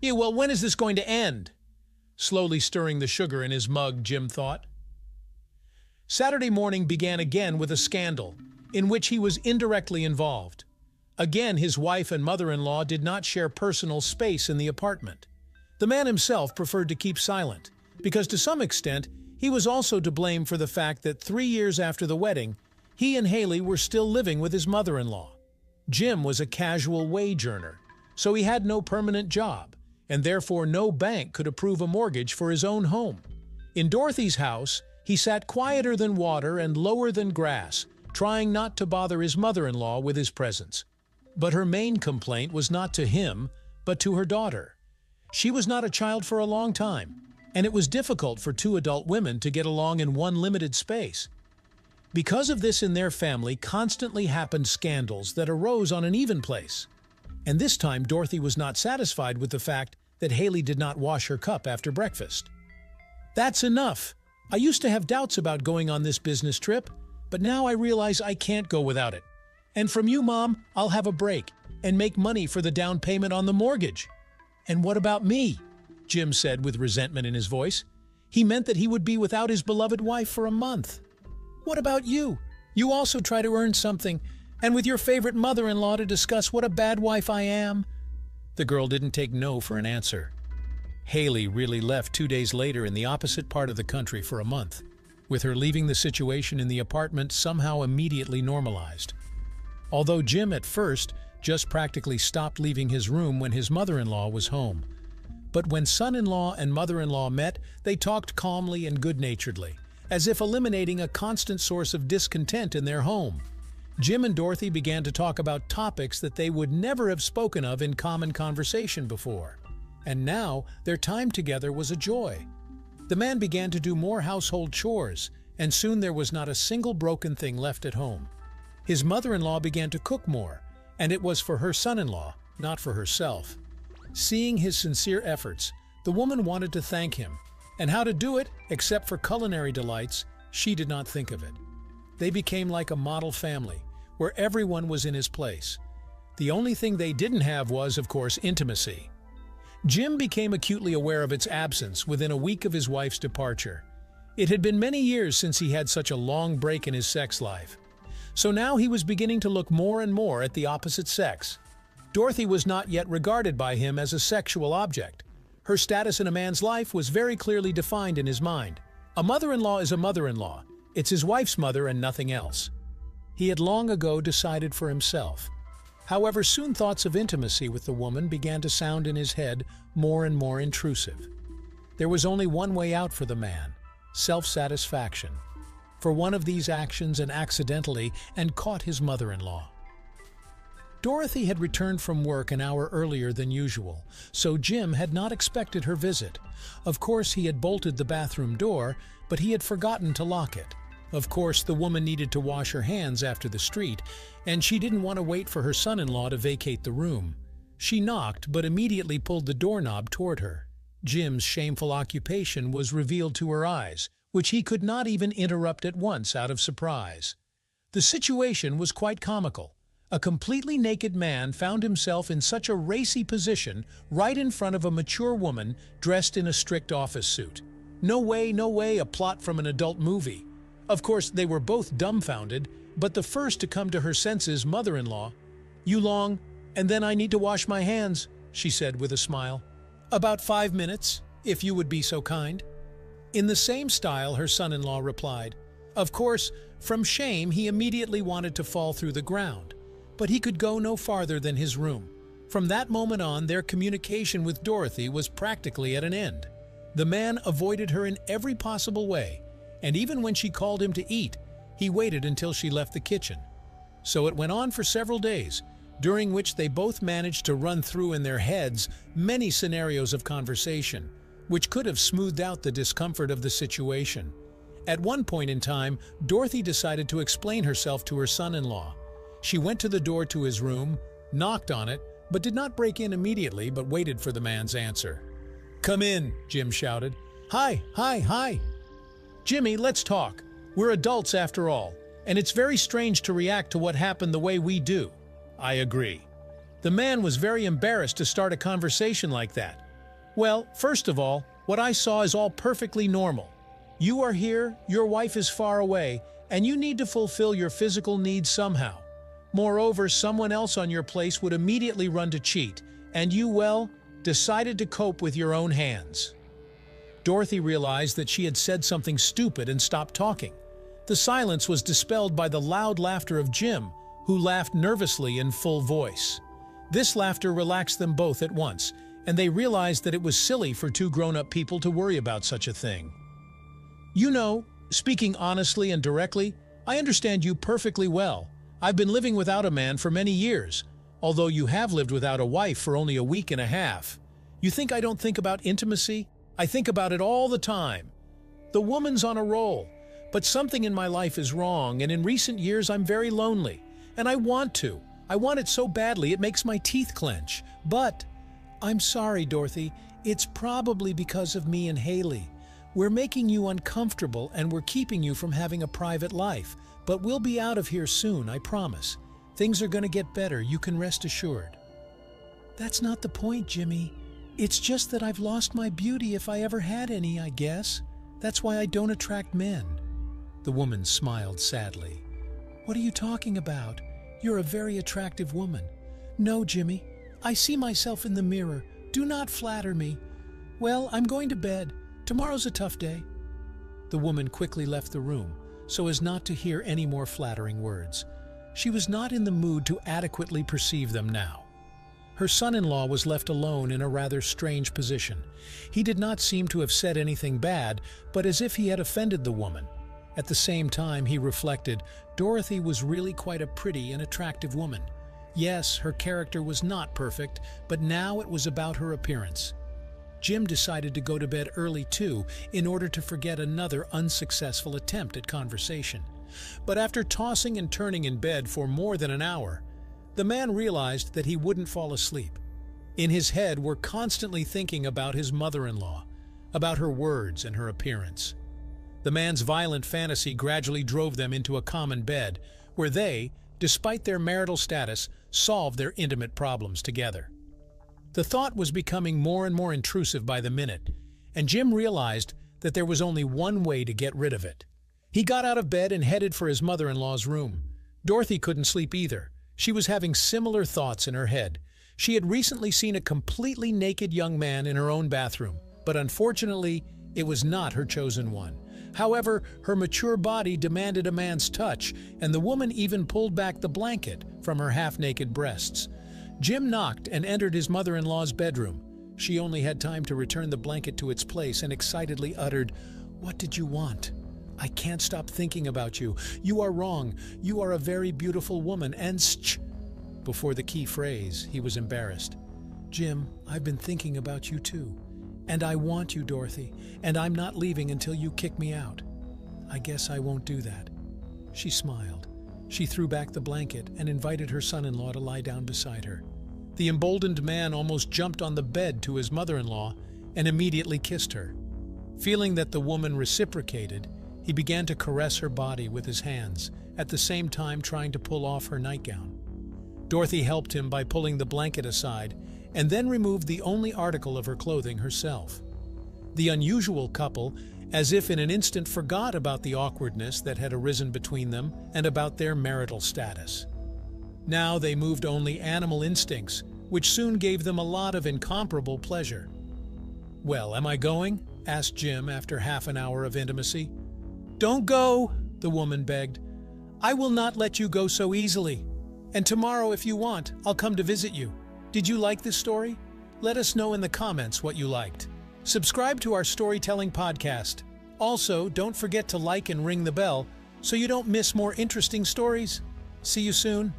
Yeah, well, when is this going to end? Slowly stirring the sugar in his mug, Jim thought. Saturday morning began again with a scandal, in which he was indirectly involved. Again, his wife and mother-in-law did not share personal space in the apartment. The man himself preferred to keep silent, because to some extent, he was also to blame for the fact that 3 years after the wedding, he and Haley were still living with his mother-in-law. Jim was a casual wage earner, so he had no permanent job, and therefore no bank could approve a mortgage for his own home. In Dorothy's house, he sat quieter than water and lower than grass, trying not to bother his mother-in-law with his presence. But her main complaint was not to him, but to her daughter. She was not a child for a long time, and it was difficult for two adult women to get along in one limited space. Because of this, in their family constantly happened scandals that arose on an even place. And this time Dorothy was not satisfied with the fact that Haley did not wash her cup after breakfast. "That's enough. I used to have doubts about going on this business trip, but now I realize I can't go without it. And from you, Mom, I'll have a break and make money for the down payment on the mortgage." "And what about me?" Jim said with resentment in his voice. He meant that he would be without his beloved wife for a month. "What about you? You also try to earn something, and with your favorite mother-in-law to discuss what a bad wife I am." The girl didn't take no for an answer. Haley really left 2 days later in the opposite part of the country for a month, with her leaving the situation in the apartment somehow immediately normalized. Although Jim at first just practically stopped leaving his room when his mother-in-law was home. But when son-in-law and mother-in-law met, they talked calmly and good-naturedly, as if eliminating a constant source of discontent in their home. Jim and Dorothy began to talk about topics that they would never have spoken of in common conversation before. And now, their time together was a joy. The man began to do more household chores, and soon there was not a single broken thing left at home. His mother-in-law began to cook more, and it was for her son-in-law, not for herself. Seeing his sincere efforts, the woman wanted to thank him, and how to do it, except for culinary delights, she did not think of it. They became like a model family, where everyone was in his place. The only thing they didn't have was, of course, intimacy. Jim became acutely aware of its absence within a week of his wife's departure. It had been many years since he had such a long break in his sex life. So now he was beginning to look more and more at the opposite sex. Dorothy was not yet regarded by him as a sexual object. Her status in a man's life was very clearly defined in his mind. A mother-in-law is a mother-in-law. It's his wife's mother and nothing else. He had long ago decided for himself. However, soon thoughts of intimacy with the woman began to sound in his head more and more intrusive. There was only one way out for the man: self-satisfaction. For one of these actions and accidentally and caught his mother-in-law. Dorothy had returned from work an hour earlier than usual, so Jim had not expected her visit. Of course, he had bolted the bathroom door, but he had forgotten to lock it. Of course, the woman needed to wash her hands after the street, and she didn't want to wait for her son-in-law to vacate the room. She knocked, but immediately pulled the doorknob toward her. Jim's shameful occupation was revealed to her eyes, which he could not even interrupt at once out of surprise. The situation was quite comical. A completely naked man found himself in such a racy position right in front of a mature woman dressed in a strict office suit. No way, a plot from an adult movie. Of course, they were both dumbfounded, but the first to come to her senses, mother-in-law. "You long, and then I need to wash my hands," she said with a smile. "About 5 minutes, if you would be so kind." In the same style, her son-in-law replied. Of course, from shame, he immediately wanted to fall through the ground, but he could go no farther than his room. From that moment on, their communication with Dorothy was practically at an end. The man avoided her in every possible way, and even when she called him to eat, he waited until she left the kitchen. So it went on for several days, during which they both managed to run through in their heads many scenarios of conversation, which could have smoothed out the discomfort of the situation. At one point in time, Dorothy decided to explain herself to her son-in-law. She went to the door to his room, knocked on it, but did not break in immediately but waited for the man's answer. "Come in," Jim shouted. Hi. "Jimmy, let's talk. We're adults after all, and it's very strange to react to what happened the way we do." "I agree." The man was very embarrassed to start a conversation like that. Well, first of all, what I saw is all perfectly normal. You are here, your wife is far away, and you need to fulfill your physical needs somehow. Moreover, someone else on your place would immediately run to cheat, and you, well, decided to cope with your own hands. Dorothy realized that she had said something stupid and stopped talking. The silence was dispelled by the loud laughter of Jim, who laughed nervously in full voice. This laughter relaxed them both at once, and they realized that it was silly for two grown-up people to worry about such a thing. You know, speaking honestly and directly, I understand you perfectly well. I've been living without a man for many years, although you have lived without a wife for only a week and a half. You think I don't think about intimacy? I think about it all the time. The woman's on a roll, but something in my life is wrong, and in recent years I'm very lonely, and I want to. I want it so badly it makes my teeth clench. But I'm sorry, Dorothy, it's probably because of me and Haley. We're making you uncomfortable and we're keeping you from having a private life. But we'll be out of here soon, I promise. Things are going to get better, you can rest assured. That's not the point, Jimmy. It's just that I've lost my beauty if I ever had any, I guess. That's why I don't attract men. The woman smiled sadly. What are you talking about? You're a very attractive woman. No, Jimmy. I see myself in the mirror. Do not flatter me. Well, I'm going to bed. Tomorrow's a tough day. The woman quickly left the room, so as not to hear any more flattering words. She was not in the mood to adequately perceive them now. Her son-in-law was left alone in a rather strange position. He did not seem to have said anything bad, but as if he had offended the woman. At the same time, he reflected, Dorothy was really quite a pretty and attractive woman. Yes, her character was not perfect, but now it was about her appearance. Jim decided to go to bed early too, in order to forget another unsuccessful attempt at conversation. But after tossing and turning in bed for more than an hour, the man realized that he wouldn't fall asleep. In his head were constantly thinking about his mother-in-law, about her words and her appearance. The man's violent fantasy gradually drove them into a common bed, where they, despite their marital status, solved their intimate problems together. The thought was becoming more and more intrusive by the minute, and Jim realized that there was only one way to get rid of it. He got out of bed and headed for his mother-in-law's room. Dorothy couldn't sleep either. She was having similar thoughts in her head. She had recently seen a completely naked young man in her own bathroom, but unfortunately, it was not her chosen one. However, her mature body demanded a man's touch, and the woman even pulled back the blanket from her half-naked breasts. Jim knocked and entered his mother-in-law's bedroom. She only had time to return the blanket to its place and excitedly uttered, "What did you want? I can't stop thinking about you. You are wrong. You are a very beautiful woman, and sh." Before the key phrase, he was embarrassed. "Jim, I've been thinking about you too. And I want you, Dorothy, and I'm not leaving until you kick me out. I guess I won't do that." She smiled. She threw back the blanket and invited her son-in-law to lie down beside her. The emboldened man almost jumped on the bed to his mother-in-law and immediately kissed her. Feeling that the woman reciprocated, he began to caress her body with his hands, at the same time trying to pull off her nightgown. Dorothy helped him by pulling the blanket aside and then removed the only article of her clothing herself. The unusual couple, as if in an instant, forgot about the awkwardness that had arisen between them and about their marital status. Now they moved only animal instincts, which soon gave them a lot of incomparable pleasure. "Well, am I going?" asked Jim after half an hour of intimacy. "Don't go," the woman begged. "I will not let you go so easily. And tomorrow, if you want, I'll come to visit you. Did you like this story? Let us know in the comments what you liked. Subscribe to our storytelling podcast. Also, don't forget to like and ring the bell so you don't miss more interesting stories. See you soon.